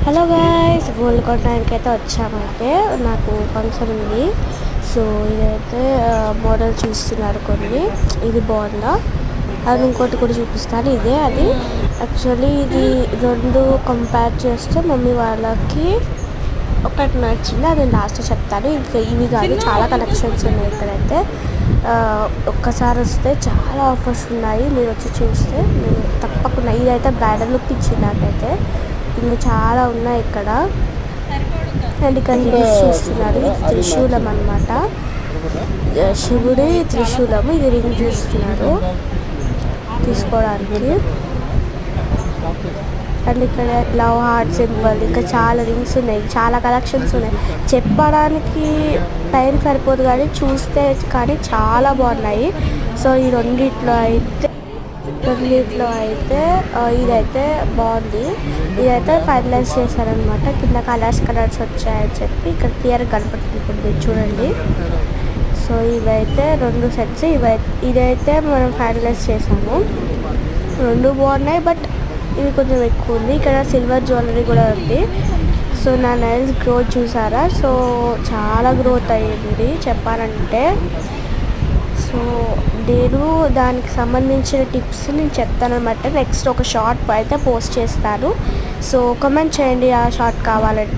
Hello guys, gold కొట్టడానికి అయితే వచ్చామంటే నాకు ఫంక్షన్ ఉంది. సో ఇదైతే మోడల్ చూస్తున్నారు కొన్ని. ఇది బాగుందా, అది ఇంకోటి కూడా చూపిస్తాను. ఇదే అది యాక్చువల్లీ ఇది రెండు కంపేర్ చేస్తే మమ్మీ వాళ్ళకి ఒకటి నచ్చింది, అది లాస్ట్ చెప్తాను. ఇంకా ఇవి కాదు, చాలా కలెక్షన్స్ ఉన్నాయి ఇక్కడైతే. ఒక్కసారి వస్తే చాలా ఆఫర్స్ ఉన్నాయి, మీరు వచ్చి చూస్తే మీరు తప్పకుండా. ఇదైతే బ్రైడల్ లుక్ ఇచ్చింది నాకైతే. ఇంకా చాలా ఉన్నాయి ఇక్కడ. అండ్ ఇక్కడ రింగ్స్ చూస్తున్నారు, ఇది త్రిశూలం అనమాట, శివుడి త్రిశూలము. ఇది రింగ్ చూస్తున్నారు తీసుకోవడానికి. అండ్ ఇక్కడ లవ్ హార్ట్ సింబల్, ఇంకా చాలా రింగ్స్ ఉన్నాయి, చాలా కలెక్షన్స్ ఉన్నాయి. చెప్పడానికి టైం సరిపోదు కానీ చూస్తే కానీ చాలా బాగున్నాయి. సో ఈ రెండిట్లో అయితే ఇదైతే బాగుంది. ఇదైతే ఫైనలైజ్ చేశారనమాట. కింద కలర్స్ వచ్చాయని చెప్పి ఇక్కడ క్లియర్ కనపడుతుంది చూడండి. సో ఇవైతే రెండు సెట్స్. ఇదైతే మనం ఫైనలైజ్ చేసాము. రెండు బాగున్నాయి, బట్ ఇది కొంచెం ఎక్కువ ఉంది. ఇక్కడ సిల్వర్ జ్యువెలరీ కూడా ఉంది. సో నా నైల్స్ గ్రోత్ చూసారా? సో చాలా గ్రోత్ అయ్యింది చెప్పాలంటే. సో నేను దానికి సంబంధించిన టిప్స్ నేను చెప్తాను అనమాట. నెక్స్ట్ ఒక షార్ట్ అయితే పోస్ట్ చేస్తాను. సో కామెంట్ చేయండి ఆ షార్ట్ కావాలంటే.